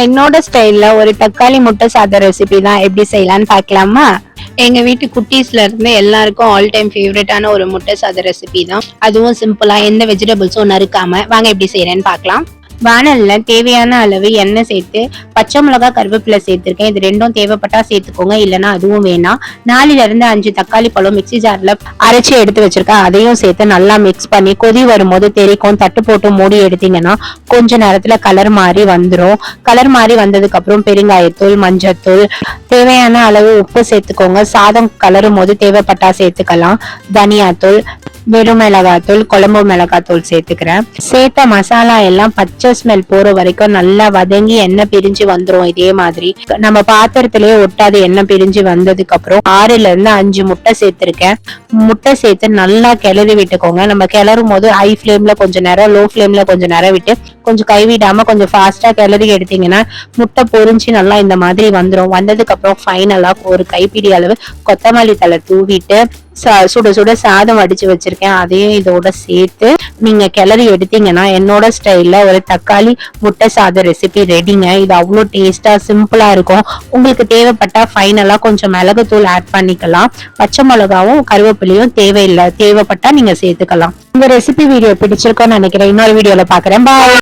என்னோட ஸ்டைல்ல ஒரு தக்காளி முட்டை சாதம் ரெசிபி தான் எப்படி செய்யலாம்னு பார்க்கலாமா? எங்க வீட்டு குட்டீஸ்ல இருந்து எல்லாருக்கும் ஆல் டைம் ஃபேவரட்டான ஒரு முட்டை சாதம் ரெசிபி தான். அதுவும் சிம்பிளா எந்த வெஜிடபிள்ஸும் நறுக்காம. வாங்க எப்படி செய்யறேன்னு பார்க்கலாம். வானல்ல தேவையான அளவு எண்ணெய் சேர்த்து பச்சை மிளகாய் கருவேப்பிலை சேர்த்திருக்கேன். இது ரெண்டும் தேவைப்பட்டா சேர்த்துக்கோங்க, இல்லைன்னா அதுவும் வேணாம். 4ல இருந்து 5 தக்காளி பழம் மிக்சி ஜார்ல அரைச்சி எடுத்து வச்சிருக்கேன். அதையும் சேர்த்து நல்லா மிக்ஸ் பண்ணி கொதி வரும்போது தெரிக்கும். தட்டு போட்டு மூடி எடுத்தீங்கன்னா கொஞ்ச நேரத்துல கலர் மாறி வந்துடும். கலர் மாறி வந்ததுக்கு அப்புறம் பெருங்காயத்தூள், மஞ்சத்தூள், தேவையான அளவு உப்பு சேர்த்துக்கோங்க. சாதம் கலரும் போது தேவைப்பட்டா சேர்த்துக்கலாம். தனியாத்தூள், வெறும் மிளகாத்தூள், குழம்பு மிளகாத்தூள் சேர்த்துக்கிறேன். சேர்த்த மசாலா எல்லாம் பச்சை ஸ்மெல் போற வரைக்கும் நல்லா வதங்கி எண்ணெய் பிரிஞ்சு வந்துரும். இதே மாதிரி நம்ம பாத்திரத்திலேயே ஒட்டாது எண்ணெய் பிரிஞ்சு வந்ததுக்கு அப்புறம் 6ல இருந்து 5 முட்டை சேர்த்திருக்கேன். முட்டை சேர்த்து நல்லா கிளறி விட்டுக்கோங்க. நம்ம கிளறும் போது ஹை ஃபிளேம்ல கொஞ்ச நேரம், லோ ஃபிளேம்ல கொஞ்ச நேரம் விட்டு கொஞ்சம் கைவிடாம கொஞ்சம் ஃபாஸ்டா கிளறி எடுத்தீங்கன்னா முட்டை பொரிஞ்சு நல்லா இந்த மாதிரி வந்துடும். வந்ததுக்கு அப்புறம் ஃபைனலா ஒரு கைப்பிடி அளவு கொத்தமல்லி தழை தூவிட்டு சுட சுட சாதம் வடிச்சு வச்சிருக்கேன். அதையும் இதோட சேர்த்து நீங்க கிளறி எடுத்தீங்கன்னா என்னோட ஸ்டைல்ல ஒரு தக்காளி முட்டை சாதம் ரெசிபி ரெடிங்க. இது அவ்வளோ டேஸ்டா சிம்பிளா இருக்கும். உங்களுக்கு தேவைப்பட்டா ஃபைனலா கொஞ்சம் மிளகுத்தூள் ஆட் பண்ணிக்கலாம். பச்சை மிளகாவும் கருவேப்பிலையும் தேவையில்லை, தேவைப்பட்டா நீங்க சேர்த்துக்கலாம். இந்த ரெசிபி வீடியோ பிடிச்சிருக்கோன்னு நினைக்கிறேன். இன்னொரு வீடியோல பாக்குறேன். பாய்.